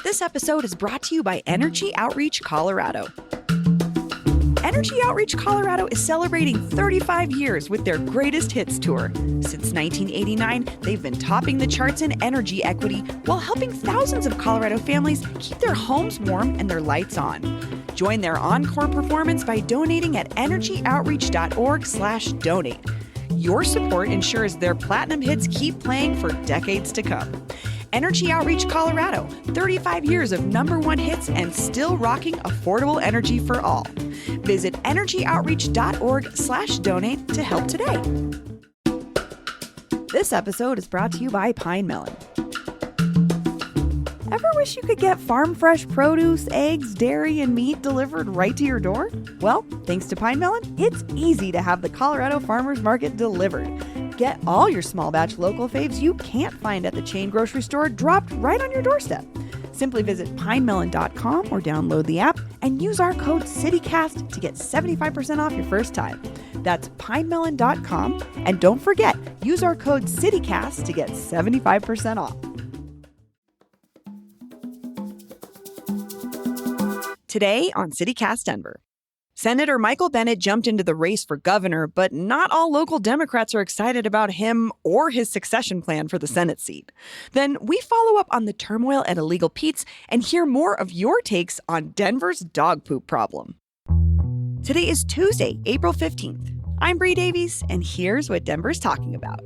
This episode is brought to you by Energy Outreach Colorado. Energy Outreach Colorado is celebrating 35 years with their Greatest Hits Tour. Since 1989, they've been topping the charts in energy equity while helping thousands of Colorado families keep their homes warm and their lights on. Join their encore performance by donating at energyoutreach.org/donate. Your support ensures their platinum hits keep playing for decades to come. Energy Outreach Colorado, 35 years of #1 hits and still rocking affordable energy for all. Visit energyoutreach.org/donate to help today. This episode is brought to you by Pine Melon. Ever wish you could get farm fresh produce, eggs, dairy, and meat delivered right to your door? Well, thanks to Pine Melon, it's easy to have the Colorado Farmers Market delivered. Get all your small batch local faves you can't find at the chain grocery store dropped right on your doorstep. Simply visit pinemelon.com or download the app and use our code CITYCAST to get 75% off your first time. That's pinemelon.com, and don't forget, use our code CITYCAST to get 75% off. Today on CityCast Denver. Senator Michael Bennet jumped into the race for governor, but not all local Democrats are excited about him or his succession plan for the Senate seat. Then we follow up on the turmoil at Illegal Pete's and hear more of your takes on Denver's dog poop problem. Today is Tuesday, April 15th. I'm Bree Davies, and here's what Denver's talking about.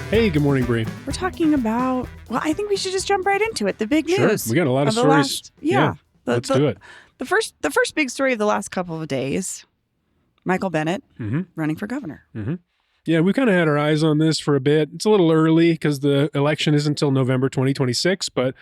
Hey, good morning, Bree. We're talking about, well, I think we should just jump right into it. The big news. Sure, we got a lot of stories. Let's do it. The first big story of the last couple of days, Michael Bennet running for governor. Mm-hmm. Yeah, we kind of had our eyes on this for a bit. It's a little early because the election isn't until November 2026, but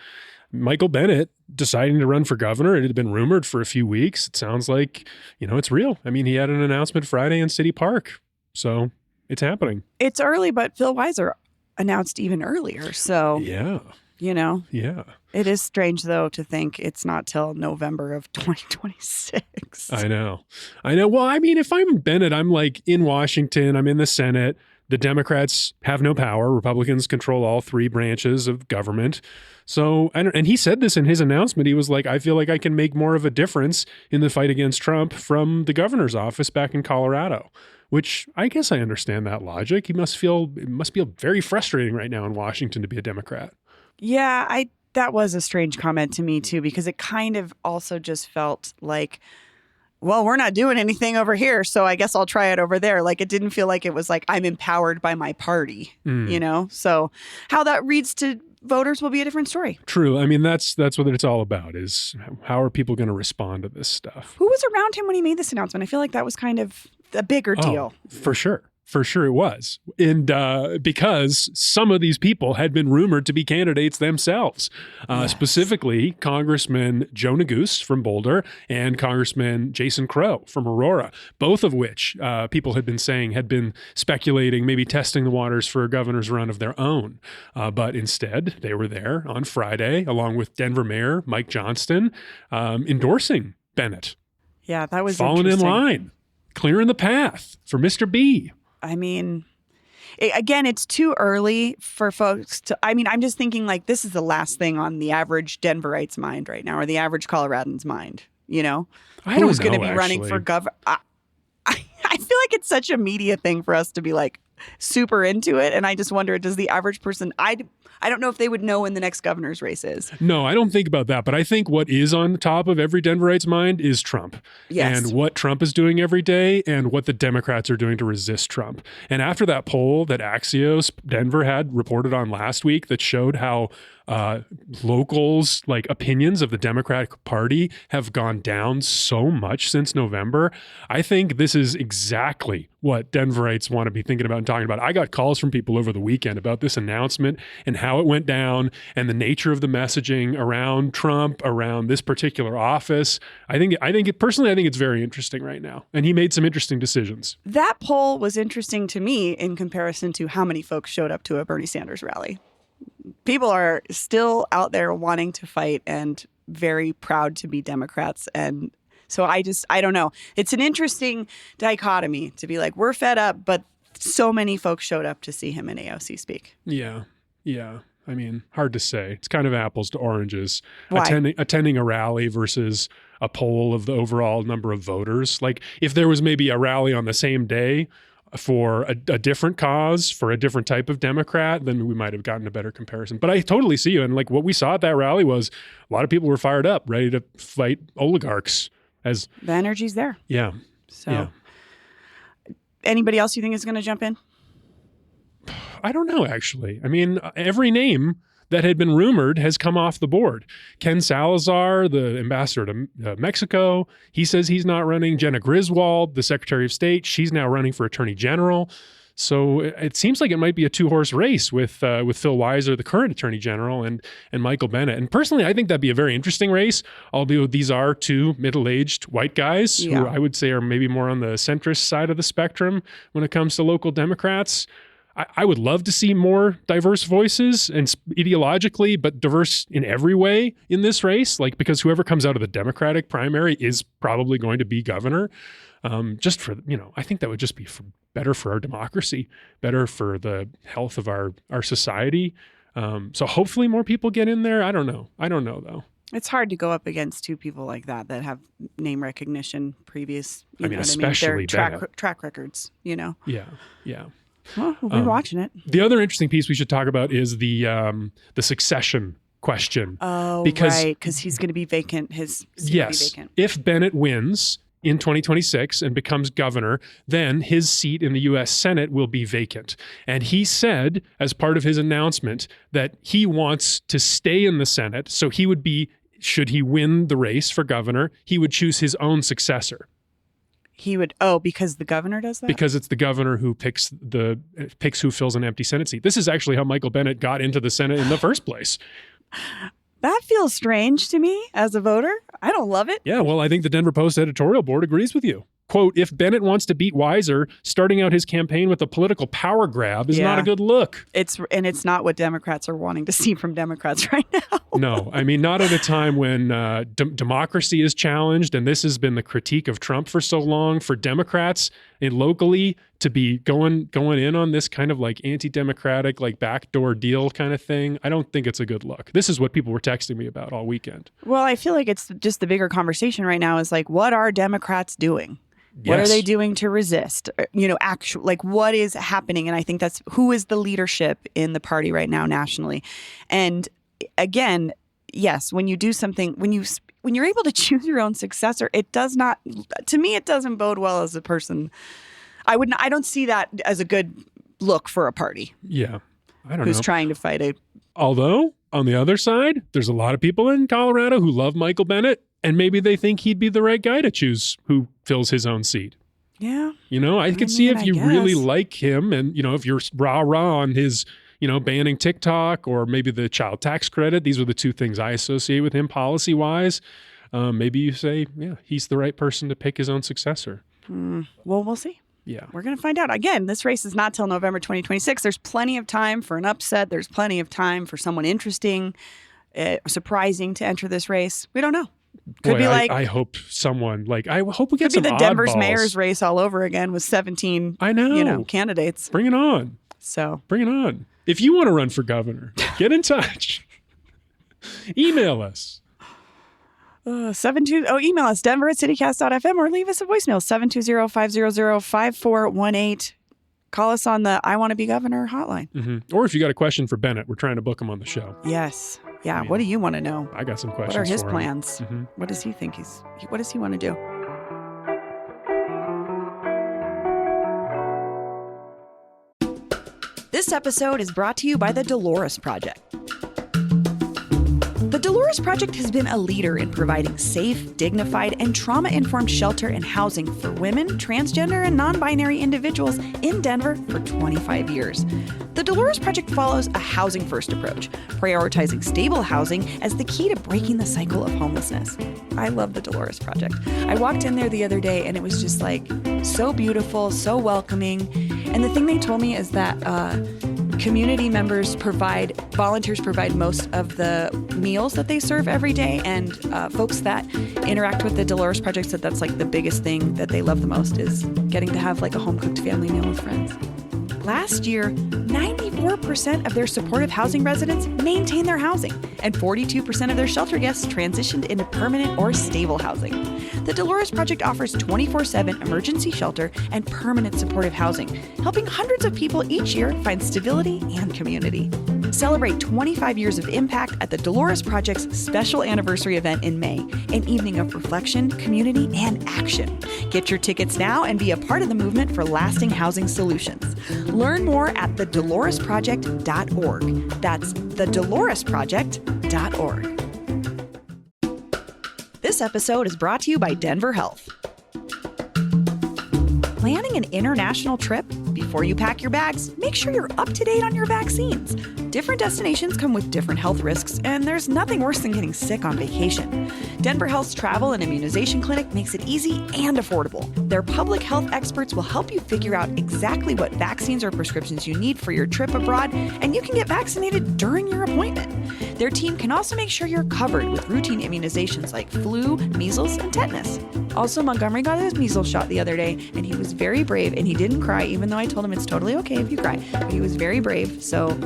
Michael Bennet deciding to run for governor, it had been rumored for a few weeks. It sounds like, it's real. I mean, he had an announcement Friday in City Park, so it's happening. It's early, but Phil Weiser announced even earlier. So, yeah. Yeah. It is strange, though, to think it's not till November of 2026. I know. Well, I mean, if I'm Bennet, I'm like in Washington, I'm in the Senate. The Democrats have no power. Republicans control all three branches of government. So, and he said this in his announcement. He was like, I feel like I can make more of a difference in the fight against Trump from the governor's office back in Colorado. Which I guess I understand that logic. It must feel very frustrating right now in Washington to be a Democrat. Yeah, that was a strange comment to me too, because it kind of also just felt like, well, we're not doing anything over here, so I guess I'll try it over there. Like, it didn't feel like it was like I'm empowered by my party, So how that reads to voters will be a different story. True. I mean, that's what it's all about, is how are people going to respond to this stuff? Who was around him when he made this announcement? I feel like that was kind of a bigger deal. For sure. For sure it was. And because some of these people had been rumored to be candidates themselves, specifically Congressman Joe Neguse from Boulder and Congressman Jason Crow from Aurora, both of which people had been saying had been speculating, maybe testing the waters for a governor's run of their own. But instead, they were there on Friday, along with Denver Mayor Mike Johnston, endorsing Bennet. Yeah, that was falling in line, clearing the path for Mr. B. I mean, again, it's too early for folks to, I'm just thinking like this is the last thing on the average Denverite's mind right now, or the average Coloradan's mind, Who's going to be running for governor? I feel like it's such a media thing for us to be like super into it. And I just wonder, does the average person, I don't know if they would know when the next governor's race is. No, I don't think about that. But I think what is on the top of every Denverite's mind is Trump. Yes. And what Trump is doing every day and what the Democrats are doing to resist Trump. And after that poll that Axios Denver had reported on last week that showed how locals' opinions of the Democratic Party have gone down so much since November, I think this is exactly what Denverites want to be thinking about and talking about. I got calls from people over the weekend about this announcement and how it went down and the nature of the messaging around Trump, around this particular office. I think it's very interesting right now. And he made some interesting decisions. That poll was interesting to me in comparison to how many folks showed up to a Bernie Sanders rally. People are still out there wanting to fight and very proud to be Democrats. And So I don't know. It's an interesting dichotomy to be like, we're fed up, but so many folks showed up to see him in AOC speak. Yeah. Yeah. I mean, hard to say. It's kind of apples to oranges. Why? Attending a rally versus a poll of the overall number of voters. Like if there was maybe a rally on the same day for a different cause, for a different type of Democrat, then we might have gotten a better comparison. But I totally see you. And like what we saw at that rally was a lot of people were fired up, ready to fight oligarchs. As the energy's there. Yeah. So yeah. Anybody else you think is going to jump in? I don't know, actually. I mean, every name that had been rumored has come off the board. Ken Salazar, the ambassador to Mexico, he says he's not running. Jenna Griswold, the Secretary of State, she's now running for Attorney General. So it seems like it might be a two-horse race with Phil Weiser, the current Attorney General, and Michael Bennet. And personally, I think that'd be a very interesting race, although these are two middle-aged white guys who I would say are maybe more on the centrist side of the spectrum when it comes to local Democrats. I would love to see more diverse voices and ideologically, but diverse in every way in this race, like because whoever comes out of the Democratic primary is probably going to be governor. Just for, I think that would just be better for our democracy, better for the health of our society. So hopefully more people get in there. I don't know though. It's hard to go up against two people like that have name recognition, previous, especially their track records, Yeah. Well, we'll be watching it. The other interesting piece we should talk about is the succession question. Oh, because he's going to be vacant. His seat will be vacant. If Bennet wins in 2026 and becomes governor, then his seat in the U.S. Senate will be vacant. And he said, as part of his announcement, that he wants to stay in the Senate. So he would be, should he win the race for governor, he would choose his own successor. He would, because the governor does that? Because it's the governor who picks who fills an empty Senate seat. This is actually how Michael Bennet got into the Senate in the first place. That feels strange to me as a voter. I don't love it. Yeah, well, I think the Denver Post editorial board agrees with you. Quote, if Bennet wants to beat Weiser, starting out his campaign with a political power grab is not a good look. It's not what Democrats are wanting to see from Democrats right now. No, I mean, not at a time when democracy is challenged, and this has been the critique of Trump for so long. For Democrats and locally to be going in on this kind of like anti-democratic, like backdoor deal kind of thing, I don't think it's a good look. This is what people were texting me about all weekend. Well, I feel like it's just the bigger conversation right now is like, what are Democrats doing? What are they doing to resist? Actually, like what is happening? And I think that's who is the leadership in the party right now nationally. And again, yes, when you do something, when you're able to choose your own successor, it does not, to me, it doesn't bode well as a person. I don't see that as a good look for a party. Yeah. I don't know. Who's trying to fight it. Although on the other side, there's a lot of people in Colorado who love Michael Bennet. And maybe they think he'd be the right guy to choose who fills his own seat. Yeah. I could see if you really like him and, if you're rah-rah on his, banning TikTok or maybe the child tax credit. These are the two things I associate with him policy-wise. Maybe you say, yeah, he's the right person to pick his own successor. Well, we'll see. Yeah. We're going to find out. Again, this race is not till November 2026. There's plenty of time for an upset. There's plenty of time for someone interesting, surprising to enter this race. We don't know. Could be I hope someone I hope we get some oddballs. Could be the Denver's oddballs. mayor's race all over again with 17 candidates. Bring it on. So bring it on. If you want to run for governor, get in touch. Email us. Email us denver@citycast.fm or leave us a voicemail 720-500-5418. Call us on the I Want to Be Governor hotline. Mm-hmm. Or if you got a question for Bennet, we're trying to book him on the show. Yes. Yeah. What do you want to know? I got some questions. What are his for plans? Mm-hmm. What does he think what does he want to do? This episode is brought to you by the Dolores Project. The Dolores Project has been a leader in providing safe, dignified, and trauma-informed shelter and housing for women, transgender, and non-binary individuals in Denver for 25 years. The Dolores Project follows a housing-first approach, prioritizing stable housing as the key to breaking the cycle of homelessness. I love the Dolores Project. I walked in there the other day, and it was just so beautiful, so welcoming. And the thing they told me is that Community members volunteers provide most of the meals that they serve every day, and folks that interact with the Dolores Project said that's like the biggest thing that they love the most is getting to have like a home-cooked family meal with friends. Last year, 94% of their supportive housing residents maintained their housing, and 42% of their shelter guests transitioned into permanent or stable housing. The Dolores Project offers 24/7 emergency shelter and permanent supportive housing, helping hundreds of people each year find stability and community. Celebrate 25 years of impact at the Dolores Project's special anniversary event in May, an evening of reflection, community, and action. Get your tickets now and be a part of the movement for lasting housing solutions. Learn more at thedoloresproject.org. That's thedoloresproject.org. This episode is brought to you by Denver Health. Planning an international trip? Before you pack your bags, make sure you're up to date on your vaccines. Different destinations come with different health risks, and there's nothing worse than getting sick on vacation. Denver Health's travel and immunization clinic makes it easy and affordable. Their public health experts will help you figure out exactly what vaccines or prescriptions you need for your trip abroad, and you can get vaccinated during your appointment. Their team can also make sure you're covered with routine immunizations like flu, measles, and tetanus. Also, Montgomery got his measles shot the other day, and he was very brave, and he didn't cry, even though I told him it's totally okay if you cry. But he was very brave, so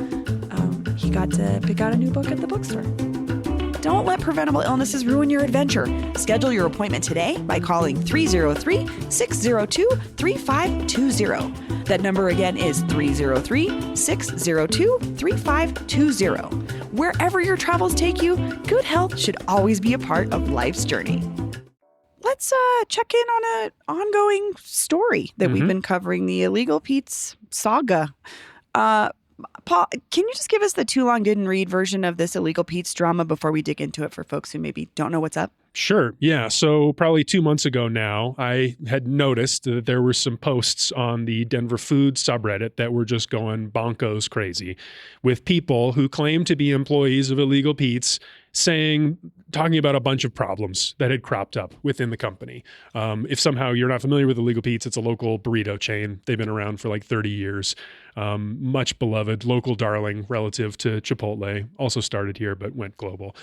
he got to pick out a new book at the bookstore. Don't let preventable illnesses ruin your adventure. Schedule your appointment today by calling 303-602-3520. That number again is 303-602-3520. Wherever your travels take you, good health should always be a part of life's journey. Let's check in on an ongoing story that we've been covering, the Illegal Pete's saga. Paul, can you just give us the too long didn't read version of this Illegal Pete's drama before we dig into it for folks who maybe don't know what's up? Sure. Yeah. So probably 2 months ago now, I had noticed that there were some posts on the Denver food subreddit that were just going bonkos crazy with people who claim to be employees of Illegal Pete's talking about a bunch of problems that had cropped up within the company. If somehow you're not familiar with Illegal Pete's, it's a local burrito chain. They've been around for like 30 years. Much beloved, local darling relative to Chipotle. Also started here, but went global.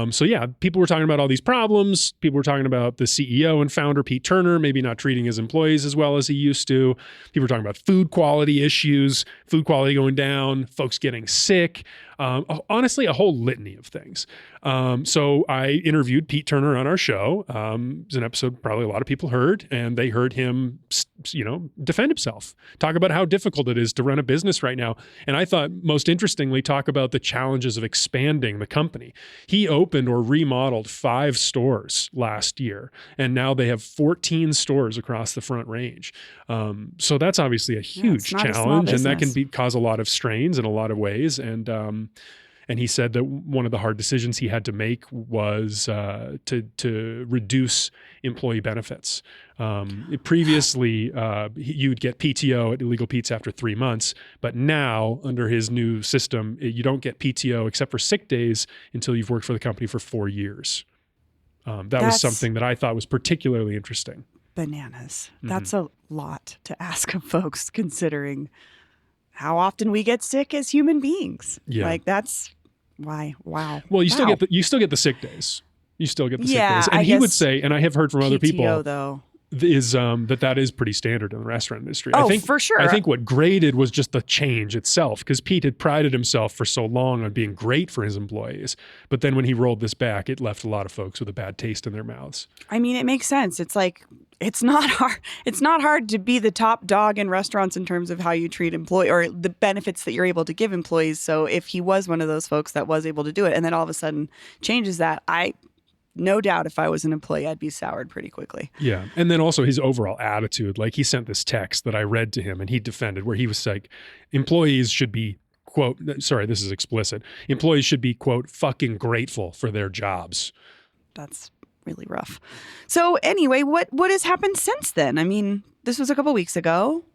So yeah, people were talking about all these problems. People were talking about the CEO and founder, Pete Turner, maybe not treating his employees as well as he used to. People were talking about food quality issues, food quality going down, folks getting sick. Honestly, a whole litany of things. So I interviewed Pete Turner on our show. It's an episode probably a lot of people heard, and they heard him, defend himself, talk about how difficult it is to run a business right now. And I thought most interestingly, talk about the challenges of expanding the company. He opened or remodeled 5 stores last year, and now they have 14 stores across the Front Range. So that's obviously a huge challenge, and that can cause a lot of strains in a lot of ways. And he said that one of the hard decisions he had to make was to reduce employee benefits. Previously, you'd get PTO at Illegal Pete's after 3 months, but now under his new system, you don't get PTO except for sick days until you've worked for the company for 4 years. That was something that I thought was particularly interesting. Bananas. That's a lot to ask of folks, considering how often we get sick as human beings. Yeah. Like that's why. Wow. Well, you still get the sick days. You still get the sick days. And he would say, and I have heard from other people, though, is that is pretty standard in the restaurant industry. Oh, I think, for sure. I think what graded was just the change itself, because Pete had prided himself for so long on being great for his employees. But then when he rolled this back, it left a lot of folks with a bad taste in their mouths. I mean, it makes sense. It's like, it's not hard. It's not hard to be the top dog in restaurants in terms of how you treat employees or the benefits that you're able to give employees. So if he was one of those folks that was able to do it and then all of a sudden changes that, no doubt if I was an employee, I'd be soured pretty quickly. Yeah. And then also his overall attitude, like he sent this text that I read to him and he defended where he was like, employees should be, quote, sorry, this is explicit. Employees should be, quote, fucking grateful for their jobs. That's really rough. So anyway, what has happened since then? I mean, this was a couple weeks ago.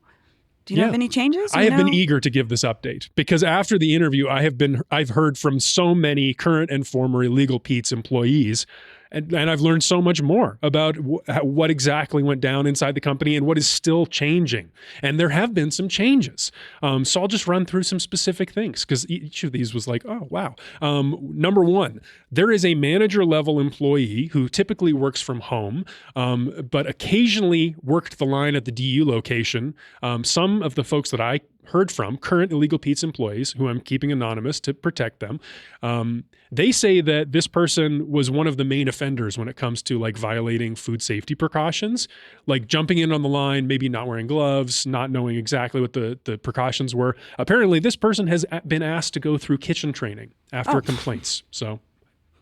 Do you have any changes? I have been eager to give this update because after the interview, I've heard from so many current and former Illegal Pete's employees And I've learned so much more about what exactly went down inside the company and what is still changing. And there have been some changes. So I'll just run through some specific things because each of these was like, oh, wow. Number one, there is a manager level employee who typically works from home, but occasionally worked the line at the DU location. Some of the folks that I heard from, current Illegal Pete's employees, who I'm keeping anonymous to protect them, they say that this person was one of the main offenders when it comes to like violating food safety precautions, like jumping in on the line, maybe not wearing gloves, not knowing exactly what the precautions were. Apparently, this person has been asked to go through kitchen training after complaints. So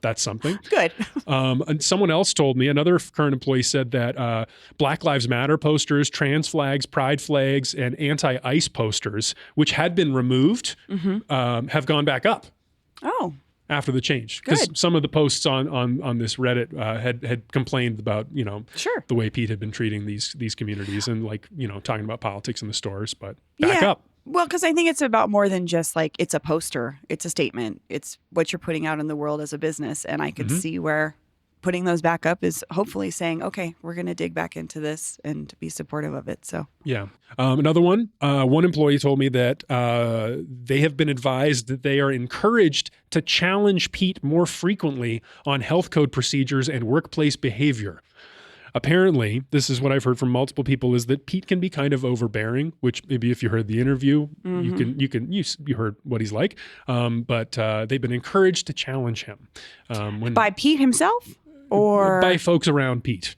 that's something. Good. And someone else told me, another current employee said that Black Lives Matter posters, trans flags, pride flags, and anti-ICE posters, which had been removed, have gone back up. Oh. After the change, because some of the posts on this Reddit had complained about the way Pete had been treating these communities and like talking about politics in the stores, but back up. Well, because I think it's about more than just like it's a poster, it's a statement, it's what you're putting out in the world as a business, and I could see where putting those back up is hopefully saying, okay, we're going to dig back into this and be supportive of it. So yeah. Another one employee told me that they have been advised that they are encouraged to challenge Pete more frequently on health code procedures and workplace behavior. Apparently, this is what I've heard from multiple people, is that Pete can be kind of overbearing, which maybe if you heard the interview, you heard what he's like. But they've been encouraged to challenge him. By Pete himself? Or by folks around Pete.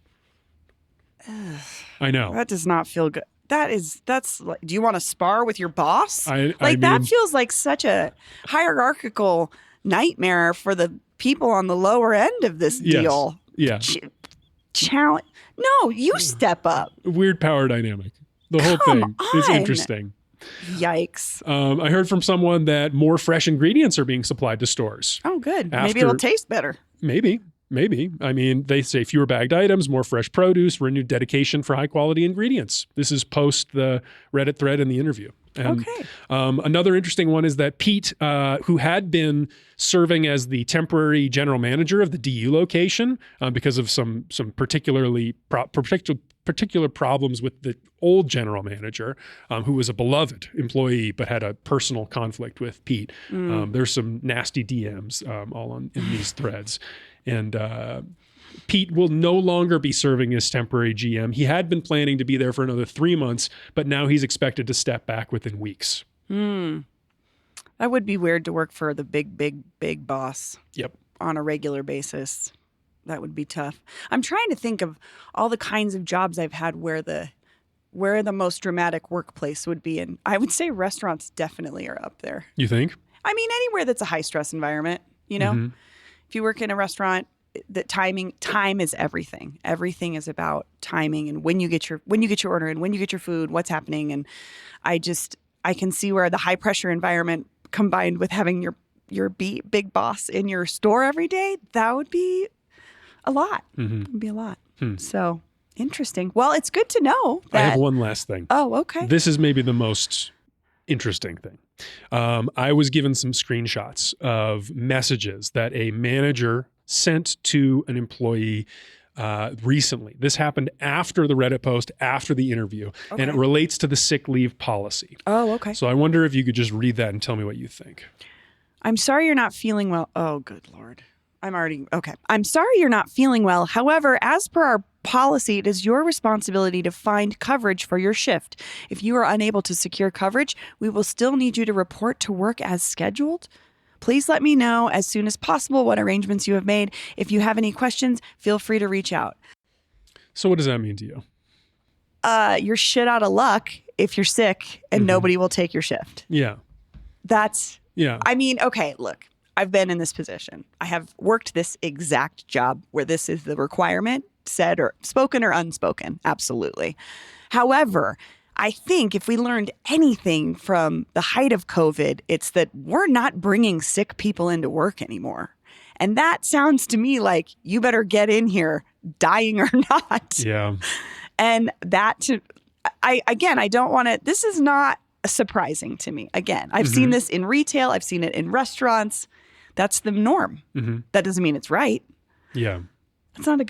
I know. That does not feel good. That's like, do you want to spar with your boss? I mean, that feels like such a hierarchical nightmare for the people on the lower end of this deal. Yeah. Challenge. No, you step up. Weird power dynamic. The whole thing is interesting. Yikes. I heard from someone that more fresh ingredients are being supplied to stores. Oh, good. Maybe it'll taste better. Maybe. I mean, they say fewer bagged items, more fresh produce, renewed dedication for high quality ingredients. This is post the Reddit thread and the interview. And, another interesting one is that Pete, who had been serving as the temporary general manager of the DU location because of some particular problems with the old general manager, who was a beloved employee but had a personal conflict with Pete. There's some nasty DMs all in these threads. And Pete will no longer be serving as temporary GM. He had been planning to be there for another 3 months, but now he's expected to step back within weeks. That would be weird to work for the big boss. Yep. On a regular basis. That would be tough. I'm trying to think of all the kinds of jobs I've had where the most dramatic workplace would be. And I would say restaurants definitely are up there. You think? I mean, anywhere that's a high stress environment, If you work in a restaurant, time is everything. Everything is about timing and when you get your order and when you get your food, what's happening. And I can see where the high pressure environment combined with having your big boss in your store every day, that would be a lot. It would be a lot. So interesting. Well, it's good to know that. I have one last thing. Oh, okay. This is maybe the most interesting thing. I was given some screenshots of messages that a manager sent to an employee recently. This happened after the Reddit post, after the interview, and it relates to the sick leave policy. Oh, okay. So I wonder if you could just read that and tell me what you think. I'm sorry you're not feeling well. Oh, good Lord. I'm sorry you're not feeling well. However, as per our policy, it is your responsibility to find coverage for your shift. If you are unable to secure coverage, we will still need you to report to work as scheduled. Please let me know as soon as possible what arrangements you have made. If you have any questions, feel free to reach out. So what does that mean to you? You're shit out of luck if you're sick and nobody will take your shift. Yeah. I mean, okay, look. I've been in this position. I have worked this exact job where this is the requirement, said or spoken or unspoken. Absolutely. However, I think if we learned anything from the height of COVID, it's that we're not bringing sick people into work anymore. And that sounds to me like you better get in here dying or not. Yeah. And I don't want to, this is not surprising to me. Again, I've seen this in retail. I've seen it in restaurants. That's the norm. That doesn't mean it's right. Yeah. It's not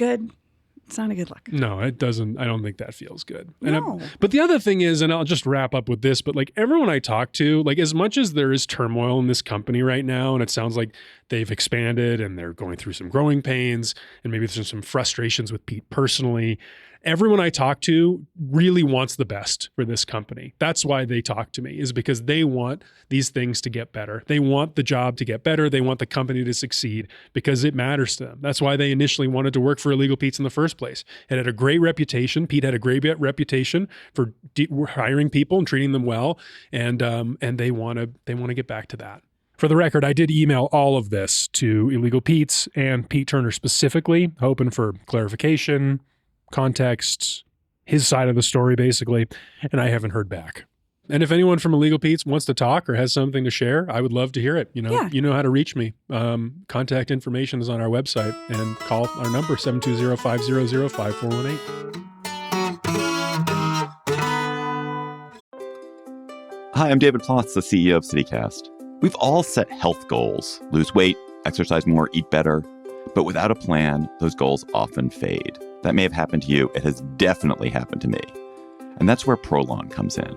a good look. No, it doesn't. I don't think that feels good. No. But the other thing is, and I'll just wrap up with this, but like everyone I talk to, like as much as there is turmoil in this company right now, and it sounds like they've expanded and they're going through some growing pains and maybe there's some frustrations with Pete personally, everyone I talk to really wants the best for this company. That's why they talk to me, is because they want these things to get better. They want the job to get better. They want the company to succeed because it matters to them. That's why they initially wanted to work for Illegal Pete's in the first place. It had a great reputation. Pete had a great reputation for hiring people and treating them well, and they want to get back to that. For the record, I did email all of this to Illegal Pete's and Pete Turner specifically, hoping for clarification, context, his side of the story, basically, and I haven't heard back. And if anyone from Illegal Pete's wants to talk or has something to share, I would love to hear it. You know how to reach me. Contact information is on our website, and call our number 720-500-5418. Hi, I'm David Plotz, the CEO of CityCast. We've all set health goals: lose weight, exercise more, eat better. But without a plan, those goals often fade. That may have happened to you. It has definitely happened to me. And that's where Prolon comes in.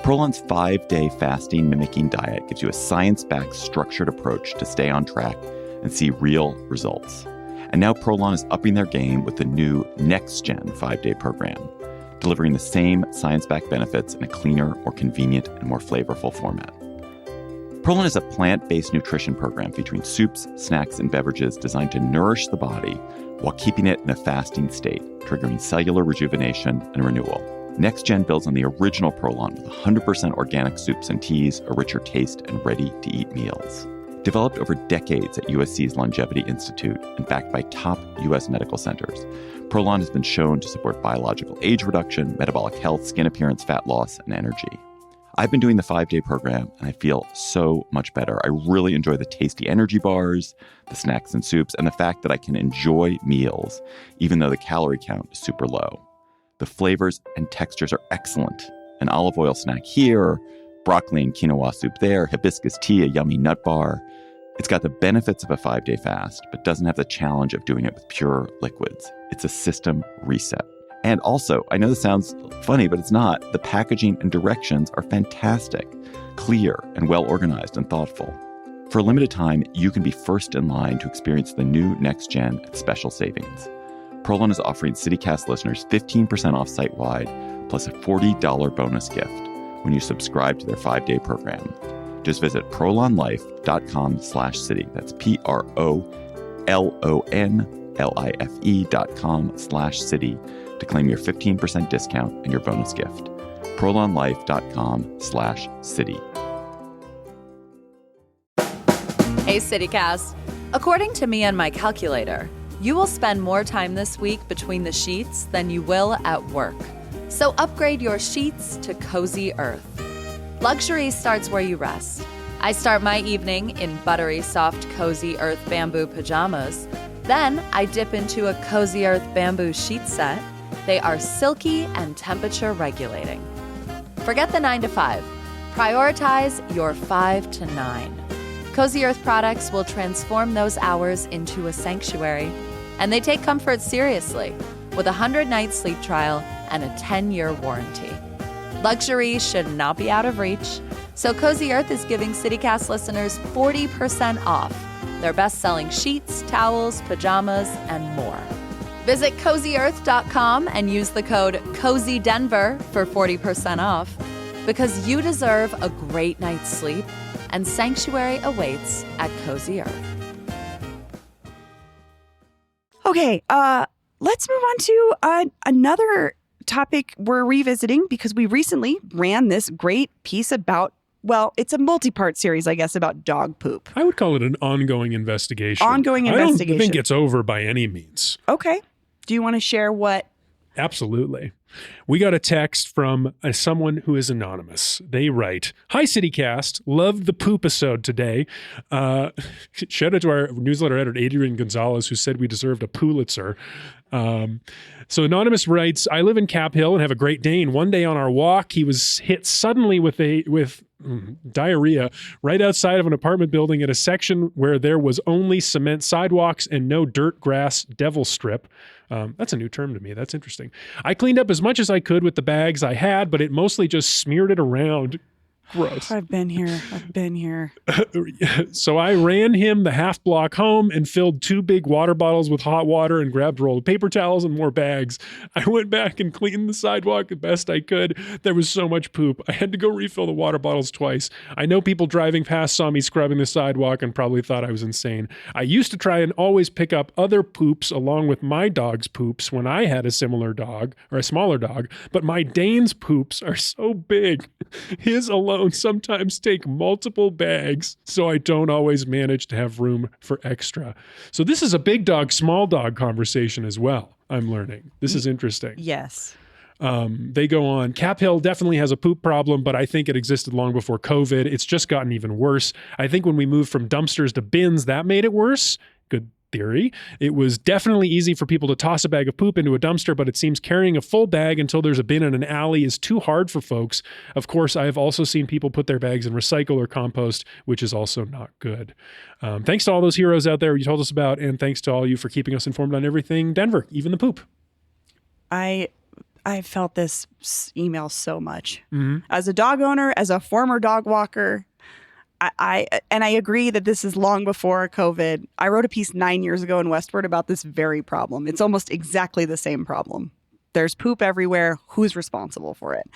Prolon's 5-day fasting mimicking diet gives you a science-backed, structured approach to stay on track and see real results. And now Prolon is upping their game with the new next-gen 5-day program, delivering the same science-backed benefits in a cleaner, more convenient, and more flavorful format. Prolon is a plant-based nutrition program featuring soups, snacks, and beverages designed to nourish the body while keeping it in a fasting state, triggering cellular rejuvenation and renewal. NextGen builds on the original Prolon with 100% organic soups and teas, a richer taste, and ready-to-eat meals. Developed over decades at USC's Longevity Institute and backed by top U.S. medical centers, Prolon has been shown to support biological age reduction, metabolic health, skin appearance, fat loss, and energy. I've been doing the 5-day program, and I feel so much better. I really enjoy the tasty energy bars, the snacks and soups, and the fact that I can enjoy meals, even though the calorie count is super low. The flavors and textures are excellent. An olive oil snack here, broccoli and quinoa soup there, hibiscus tea, a yummy nut bar. It's got the benefits of a 5-day fast, but doesn't have the challenge of doing it with pure liquids. It's a system reset. And also, I know this sounds funny, but it's not. The packaging and directions are fantastic, clear, and well organized and thoughtful. For a limited time, you can be first in line to experience the new Next Gen at special savings. Prolon is offering CityCast listeners 15% off site-wide, plus a $40 bonus gift when you subscribe to their 5-day program. Just visit prolonlife.com/city. That's PROLONLIFE.com/city to claim your 15% discount and your bonus gift. prolonlife.com/city. Hey, CityCast. According to me and my calculator, you will spend more time this week between the sheets than you will at work. So upgrade your sheets to Cozy Earth. Luxury starts where you rest. I start my evening in buttery soft Cozy Earth bamboo pajamas. Then I dip into a Cozy Earth bamboo sheet set. They are silky and temperature regulating. Forget the 9 to 5. Prioritize your 5 to 9. Cozy Earth products will transform those hours into a sanctuary, and they take comfort seriously with a 100-night sleep trial and a 10-year warranty. Luxury should not be out of reach, so Cozy Earth is giving CityCast listeners 40% off their best-selling sheets, towels, pajamas, and more. Visit CozyEarth.com and use the code CozyDenver for 40% off, because you deserve a great night's sleep, and sanctuary awaits at Cozy Earth. Okay, let's move on to another topic we're revisiting, because we recently ran this great piece about, well, it's a multi-part series, I guess, about dog poop. I would call it an ongoing investigation. I don't think it's over by any means. Okay. Do you want to share what? Absolutely. We got a text from someone who is anonymous. They write, "Hi, CityCast. Loved the poop-isode today." Shout out to our newsletter editor, Adrian Gonzalez, who said we deserved a Pulitzer. So Anonymous writes, "I live in Cap Hill and have a Great Dane. One day on our walk, he was hit suddenly with diarrhea right outside of an apartment building at a section where there was only cement sidewalks and no dirt grass devil strip. That's a new term to me. That's interesting. I cleaned up as much as I could with the bags I had, but it mostly just smeared it around. Gross. I've been here. So I ran him the half block home and filled 2 big water bottles with hot water and grabbed a roll of paper towels and more bags. I went back and cleaned the sidewalk the best I could. There was so much poop. I had to go refill the water bottles twice. I know people driving past saw me scrubbing the sidewalk and probably thought I was insane. I used to try and always pick up other poops along with my dog's poops when I had a similar dog or a smaller dog, but my Dane's poops are so big. His alone sometimes take multiple bags, so I don't always manage to have room for extra. So this is a big dog, small dog conversation as well, I'm learning. This is interesting. Yes. They go on, Cap Hill definitely has a poop problem, but I think it existed long before COVID. It's just gotten even worse. I think when we moved from dumpsters to bins, that made it worse. Good theory. It was definitely easy for people to toss a bag of poop into a dumpster, but it seems carrying a full bag until there's a bin in an alley is too hard for folks. Of course, I have also seen people put their bags in recycle or compost, which is also not good. Thanks to all those heroes out there you told us about, and thanks to all you for keeping us informed on everything Denver, even the poop. I felt this email so much. As a dog owner, as a former dog walker, I agree that this is long before COVID. I wrote a piece 9 years ago in Westward about this very problem. It's almost exactly the same problem. There's poop everywhere. Who's responsible for it?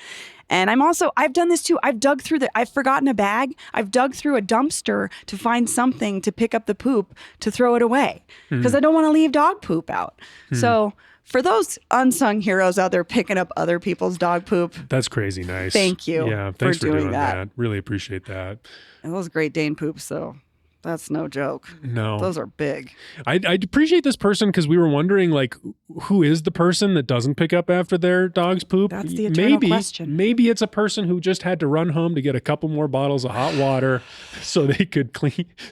And I've done this too. I've forgotten a bag. I've dug through a dumpster to find something to pick up the poop to throw it away because I don't want to leave dog poop out. So for those unsung heroes out there picking up other people's dog poop. That's crazy nice. Thank you. Yeah, thanks for doing that. that. Really appreciate that. And those Great Dane poops, though. That's no joke. No. Those are big. I'd appreciate this person because we were wondering, like, who is the person that doesn't pick up after their dog's poop? That's the eternal question. Maybe it's a person who just had to run home to get a couple more bottles of hot water so they could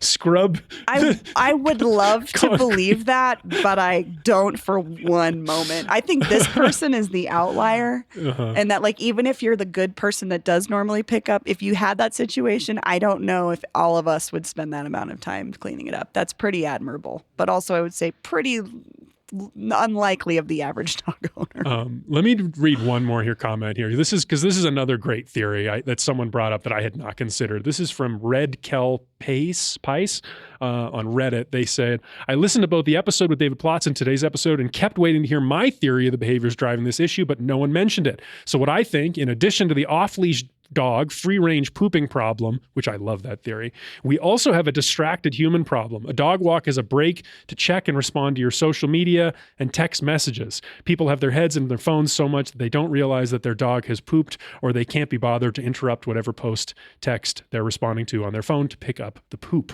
scrub. I would love to believe that, but I don't for one moment. I think this person is the outlier. And that, like, even if you're the good person that does normally pick up, if you had that situation, I don't know if all of us would spend that amount of time cleaning it up. That's pretty admirable, but also I would say pretty unlikely of the average dog owner. Let me read one more comment here. This is another great theory that someone brought up that I had not considered. This is from Red Kel Pace on Reddit. They said, I listened to both the episode with David Plotz and today's episode and kept waiting to hear my theory of the behaviors driving this issue, but no one mentioned it. So what I think, in addition to the off-leash dog free-range pooping problem, which I love that theory, we also have a distracted human problem. A dog walk is a break to check and respond to your social media and text messages. People have their heads in their phones so much that they don't realize that their dog has pooped, or they can't be bothered to interrupt whatever post text they're responding to on their phone to pick up the poop.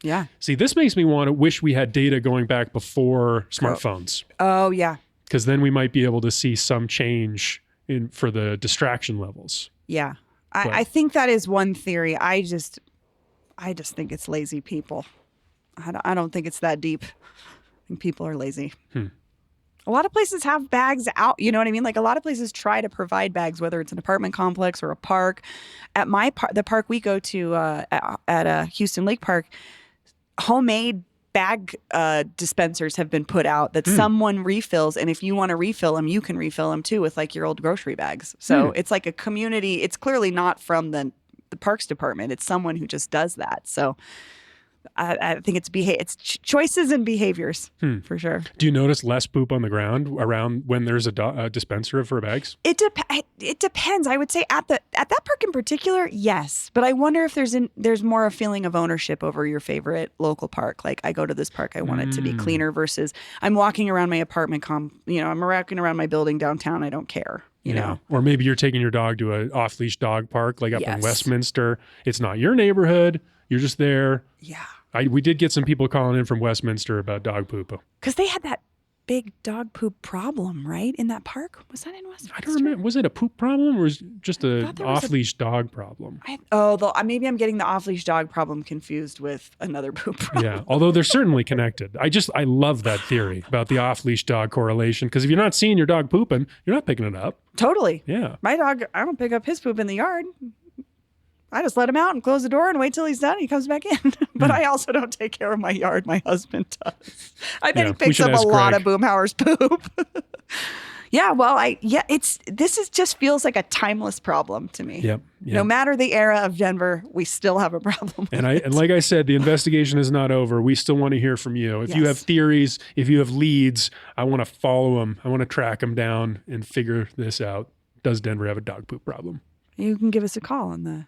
Yeah. See, this makes me want to wish we had data going back before smartphones. Oh, yeah. Because then we might be able to see some change for the distraction levels. Yeah. I think that is one theory. I just think it's lazy people. I don't think it's that deep. I think people are lazy. A lot of places have bags out. You know what I mean? Like, a lot of places try to provide bags, whether it's an apartment complex or a park. At the park we go to at Houston Lake Park, homemade bag dispensers have been put out that someone refills, and if you want to refill them, you can refill them too with like your old grocery bags. So it's like a community. It's clearly not from the parks department. It's someone who just does that. So I think it's choices and behaviors for sure. Do you notice less poop on the ground around when there's a dispenser for bags? It depends. I would say at that park in particular, yes. But I wonder if there's more a feeling of ownership over your favorite local park. Like, I go to this park, I want it to be cleaner versus I'm walking around my apartment I'm walking around my building downtown. I don't care. You know? Or maybe you're taking your dog to an off-leash dog park, like up in Westminster. It's not your neighborhood. You're just there. Yeah. We did get some people calling in from Westminster about dog poop. Because they had that big dog poop problem, right? In that park? Was that in Westminster? I don't remember. Was it a poop problem or was it just an off-leash dog problem? Maybe I'm getting the off-leash dog problem confused with another poop problem. Yeah, although they're certainly connected. I love that theory about the off-leash dog correlation, because if you're not seeing your dog pooping, you're not picking it up. Totally. Yeah. My dog, I don't pick up his poop in the yard. I just let him out and close the door and wait till he's done. He comes back in. But I also don't take care of my yard. My husband does. I bet he picks up a lot of Boomhauer's poop. Yeah, well, this just feels like a timeless problem to me. Yep. No matter the era of Denver, we still have a problem. And like I said, the investigation is not over. We still want to hear from you. If you have theories, if you have leads, I want to follow them. I want to track them down and figure this out. Does Denver have a dog poop problem? You can give us a call on the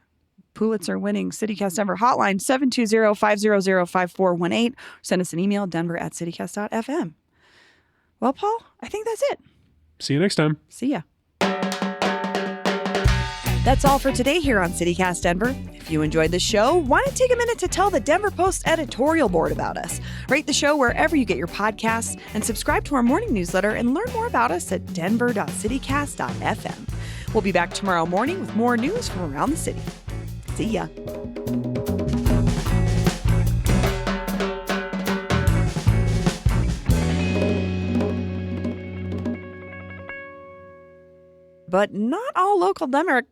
Pulitzer-winning CityCast Denver hotline, 720-500-5418. Send us an email, denver@citycast.fm. Well, Paul, I think that's it. See you next time. See ya. That's all for today here on CityCast Denver. If you enjoyed the show, why not take a minute to tell the Denver Post editorial board about us? Rate the show wherever you get your podcasts and subscribe to our morning newsletter and learn more about us at denver.citycast.fm. We'll be back tomorrow morning with more news from around the city. See ya. But not all local Democrats.